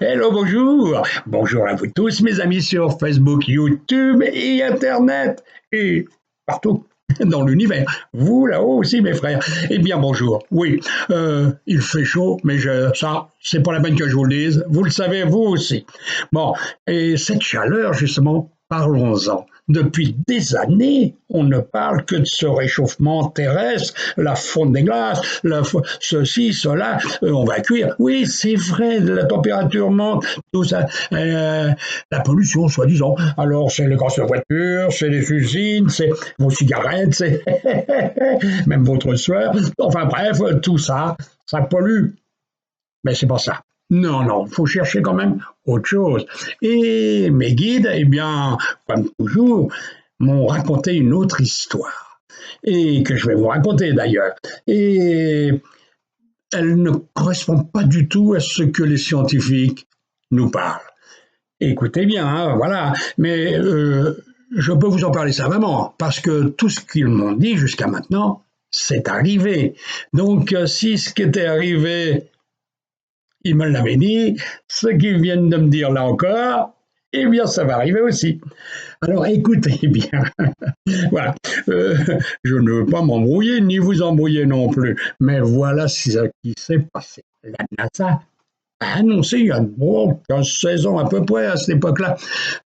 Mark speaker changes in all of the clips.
Speaker 1: Hello, bonjour. Bonjour à vous tous, mes amis sur Facebook, YouTube et Internet. Et partout dans l'univers. Vous là-haut aussi, mes frères. Eh bien, bonjour. Oui, il fait chaud, mais ça, c'est pas la peine que je vous le dise. Vous le savez, vous aussi. Bon, et cette chaleur, justement, parlons-en. Depuis des années, on ne parle que de ce réchauffement terrestre, la fonte des glaces, ceci, cela, on va cuire. Oui, c'est vrai, la température monte, tout ça, la pollution, soi-disant. Alors, c'est les grosses voitures, c'est les usines, c'est vos cigarettes, c'est même votre sueur. Enfin bref, tout ça, ça pollue. Mais c'est pas ça. Non, non, il faut chercher quand même autre chose. Et mes guides, eh bien, comme toujours, m'ont raconté une autre histoire. Et que je vais vous raconter d'ailleurs. Et elle ne correspond pas du tout à ce que les scientifiques nous parlent. Écoutez bien, hein, voilà. Mais je peux vous en parler savamment, parce que tout ce qu'ils m'ont dit jusqu'à maintenant, c'est arrivé. Donc, si ce qui était arrivé ils me l'avaient dit, ce qu'ils viennent de me dire là encore, eh bien, ça va arriver aussi. Alors, écoutez bien, voilà, je ne veux pas m'embrouiller, ni vous embrouiller non plus, mais voilà ce qui s'est passé. La NASA a annoncé il y a 15-16 ans à peu près à cette époque-là,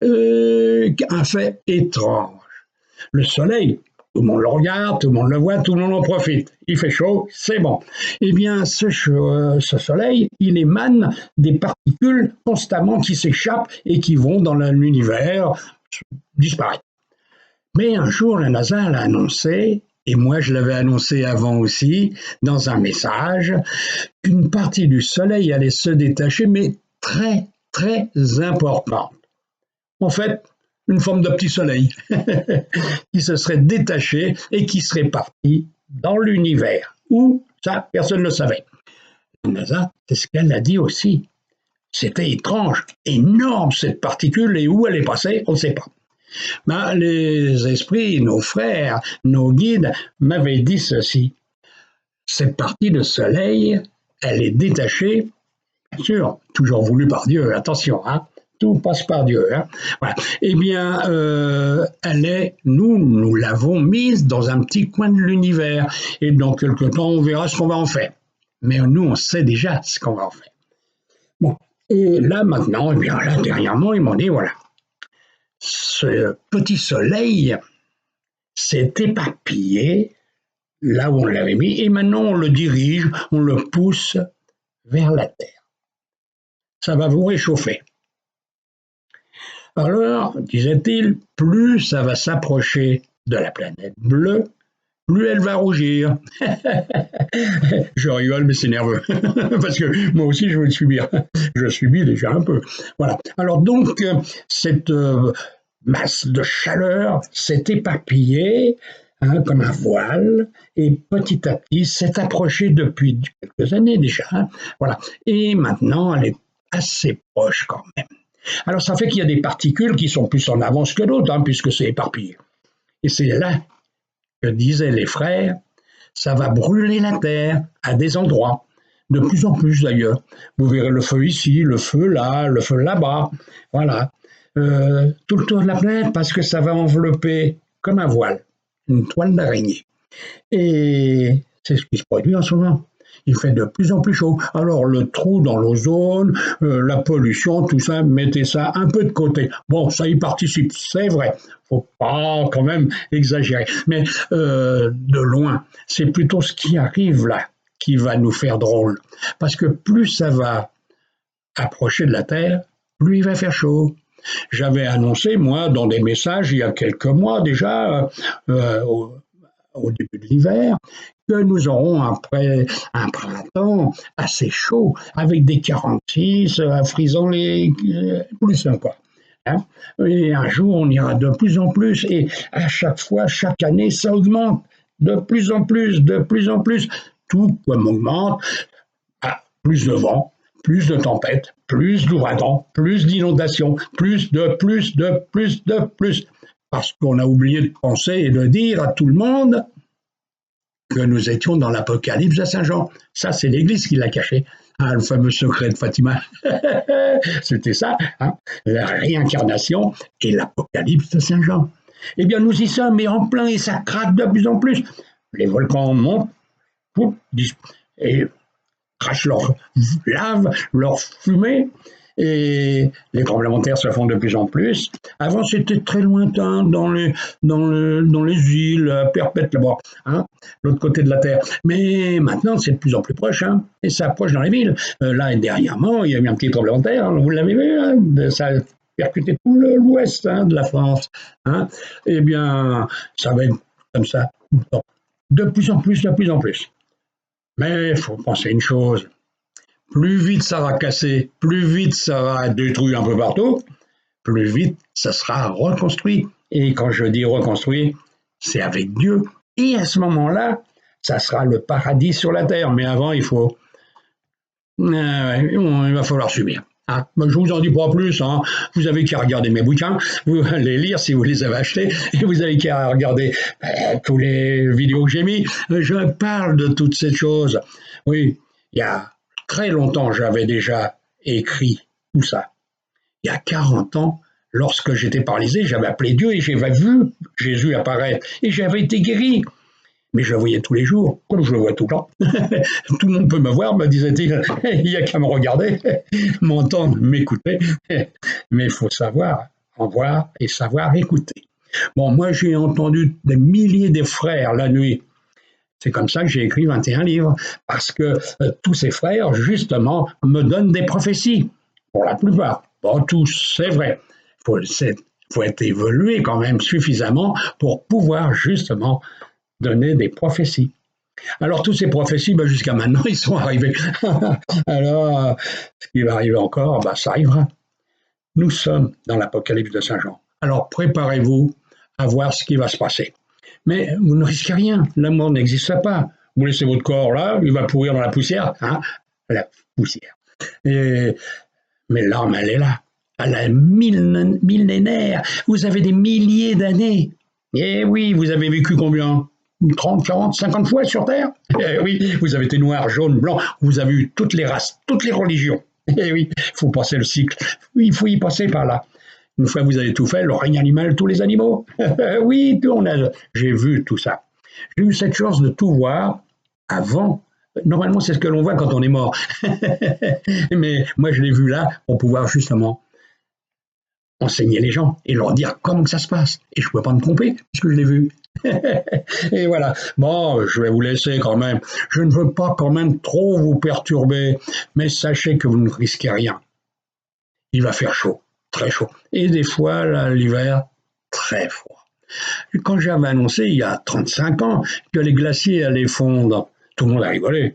Speaker 1: un fait étrange. Le Soleil, tout le monde le regarde, tout le monde le voit, tout le monde en profite. Il fait chaud, c'est bon. Eh bien, ce Soleil, il émane des particules constamment qui s'échappent et qui vont dans l'univers disparaître. Mais un jour, la NASA l'a annoncé, et moi je l'avais annoncé avant aussi, dans un message, qu'une partie du Soleil allait se détacher, mais très, très importante. En fait, une forme de petit soleil qui se serait détaché et qui serait parti dans l'univers. Où ça, personne ne le savait. La NASA, c'est ce qu'elle a dit aussi. C'était étrange, énorme cette particule et où elle est passée, on ne sait pas. Ben, les esprits, nos frères, nos guides m'avaient dit ceci. Cette partie de soleil, elle est détachée, bien sûr, toujours voulue par Dieu, attention, hein, tout passe par Dieu. Hein. Voilà. Eh bien, nous l'avons mise dans un petit coin de l'univers. Et dans quelque temps, on verra ce qu'on va en faire. Mais nous, on sait déjà ce qu'on va en faire. Bon. Et là, maintenant, eh bien, là, dernièrement, ils m'ont dit, voilà, ce petit soleil s'est éparpillé là où on l'avait mis, et maintenant, on le dirige, on le pousse vers la Terre. Ça va vous réchauffer. Alors, disait-il, plus ça va s'approcher de la planète bleue, plus elle va rougir. Je rigole, mais c'est nerveux. Parce que moi aussi, je veux le subir. Je subis déjà un peu. Voilà. Alors donc, cette masse de chaleur s'est éparpillée hein, comme un voile et petit à petit s'est approchée depuis quelques années déjà. Hein, voilà. Et maintenant, elle est assez proche quand même. Alors ça fait qu'il y a des particules qui sont plus en avance que d'autres, hein, puisque c'est éparpillé. Et c'est là que disaient les frères, ça va brûler la terre à des endroits, de plus en plus d'ailleurs. Vous verrez le feu ici, le feu là-bas, voilà. Tout le tour de la planète parce que ça va envelopper comme un voile, une toile d'araignée. Et c'est ce qui se produit en ce moment. Il fait de plus en plus chaud. Alors le trou dans l'ozone, la pollution, tout ça, mettez ça un peu de côté. Bon, ça y participe, c'est vrai. Faut pas quand même exagérer. Mais de loin, c'est plutôt ce qui arrive là qui va nous faire drôle. Parce que plus ça va approcher de la Terre, plus il va faire chaud. J'avais annoncé, moi, dans des messages il y a quelques mois déjà, au début de l'hiver, que nous aurons après un printemps assez chaud, avec des 46 frisant les plus encore. Hein. Et un jour, on ira de plus en plus, et à chaque fois, chaque année, ça augmente de plus en plus, de plus en plus. Tout comme augmente, plus de vent, plus de tempêtes, plus d'ouragans, plus d'inondations, plus. Parce qu'on a oublié de penser et de dire à tout le monde que nous étions dans l'Apocalypse de Saint Jean. Ça, c'est l'Église qui l'a caché. Ah, le fameux secret de Fatima. C'était ça, hein, la réincarnation et l'apocalypse de Saint Jean. Eh bien, nous y sommes, mais en plein, et ça craque de plus en plus. Les volcans montent, et crachent leur lave, leur fumée, et les tremblements de terre se font de plus en plus. Avant, c'était très lointain, dans les îles perpètes là-bas, hein, l'autre côté de la Terre. Mais maintenant, c'est de plus en plus proche, hein, et ça approche dans les villes. Là, dernièrement, il y a eu un petit tremblement de terre, hein, vous l'avez vu, hein, ça a percuté tout l'ouest, hein, de la France. Hein. Eh bien, ça va être comme ça tout le temps. De plus en plus, de plus en plus. Mais il faut penser une chose, plus vite ça va casser, plus vite ça va être détruit un peu partout, plus vite ça sera reconstruit. Et quand je dis reconstruit, c'est avec Dieu. Et à ce moment-là, ça sera le paradis sur la terre. Mais avant, il va falloir subir. Hein. Je vous en dis pas plus, hein. Vous avez qu'à regarder mes bouquins, vous les lire si vous les avez achetés, et vous avez qu'à regarder tous les vidéos que j'ai mis. Je parle de toutes ces choses. Oui, il y a très longtemps, j'avais déjà écrit tout ça. Il y a 40 ans, lorsque j'étais paralysé, j'avais appelé Dieu et j'avais vu Jésus apparaître et j'avais été guéri. Mais je le voyais tous les jours, comme je le vois tout le temps. Tout le monde peut me voir, me disait-il, il n'y a qu'à me regarder, m'entendre, m'écouter. Mais il faut savoir en voir et savoir écouter. Bon, moi j'ai entendu des milliers de frères la nuit. C'est comme ça que j'ai écrit 21 livres, parce que tous ces frères, justement, me donnent des prophéties, pour la plupart. Pas tous, c'est vrai. Faut être évolué quand même suffisamment pour pouvoir justement donner des prophéties. Alors, toutes ces prophéties, ben, jusqu'à maintenant, ils sont arrivés. Alors, ce qui va arriver encore, ben, ça arrivera. Nous sommes dans l'Apocalypse de Saint Jean. Alors, préparez-vous à voir ce qui va se passer. Mais vous ne risquez rien. La mort n'existe pas. Vous laissez votre corps là, il va pourrir dans la poussière. Hein, la poussière. Mais l'âme, elle est là. Elle est millénaire. Vous avez des milliers d'années. Eh oui, vous avez vécu combien? 30, 40, 50 fois sur Terre. Eh oui, vous avez été noir, jaune, blanc, vous avez eu toutes les races, toutes les religions. Eh oui, il faut passer le cycle, il faut y passer par là. Une fois que vous avez tout fait, le règne animal, tous les animaux. Oui, j'ai vu tout ça. J'ai eu cette chance de tout voir avant. Normalement, c'est ce que l'on voit quand on est mort. Mais moi, je l'ai vu là pour pouvoir justement enseigner les gens et leur dire comment que ça se passe. Et je ne pouvais pas me tromper puisque je l'ai vu. Et voilà. Bon, je vais vous laisser quand même. Je ne veux pas quand même trop vous perturber, mais sachez que vous ne risquez rien. Il va faire chaud, très chaud. Et des fois, là, l'hiver, très froid. Quand j'avais annoncé, il y a 35 ans, que les glaciers allaient fondre, tout le monde a rigolé.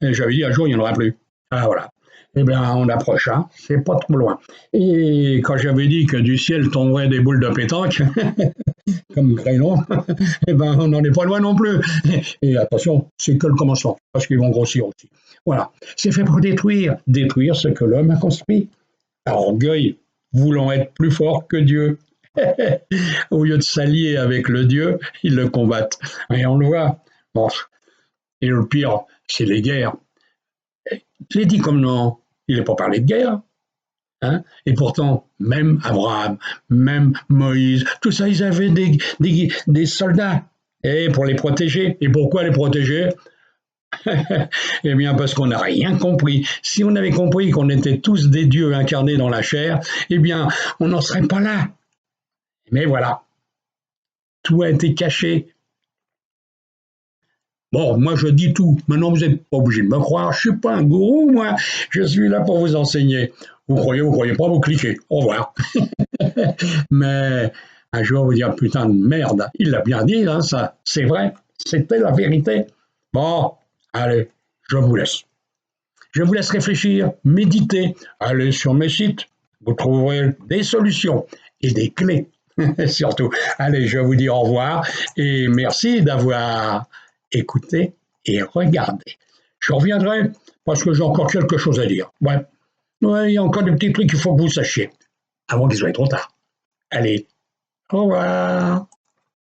Speaker 1: J'avais dit, un jour, il n'y en aura plus. Ah, voilà. Eh bien, on approche, hein. C'est pas trop loin. Et quand j'avais dit que du ciel tomberait des boules de pétanque, comme crayon, eh ben, on n'en est pas loin non plus. Et attention, c'est que le commencement, parce qu'ils vont grossir aussi. Voilà. C'est fait pour détruire ce que l'homme a construit. Par orgueil, voulant être plus fort que Dieu. Au lieu de s'allier avec le Dieu, ils le combattent. Et on le voit. Bon. Et le pire, c'est les guerres. Je l'ai dit comme non, il n'est pas parlé de guerre. Hein. Et pourtant, même Abraham, même Moïse, tout ça, ils avaient des soldats. Et pour les protéger. Et pourquoi les protéger? Eh bien, parce qu'on n'a rien compris. Si on avait compris qu'on était tous des dieux incarnés dans la chair, eh bien, on n'en serait pas là. Mais voilà, tout a été caché. Bon, moi je dis tout. Maintenant, vous n'êtes pas obligé de me croire. Je ne suis pas un gourou, moi. Je suis là pour vous enseigner. Vous croyez pas, vous cliquez. Au revoir. Mais un jour, vous dire putain de merde. Il l'a bien dit, hein, ça. C'est vrai. C'était la vérité. Bon, allez, je vous laisse. Je vous laisse réfléchir, méditer. Allez sur mes sites. Vous trouverez des solutions et des clés. Surtout. Allez, je vous dis au revoir et merci d'avoir écouté et regardé. Je reviendrai parce que j'ai encore quelque chose à dire. Ouais, il y a encore des petits trucs qu'il faut que vous sachiez avant qu'il soit trop tard. Allez, au revoir.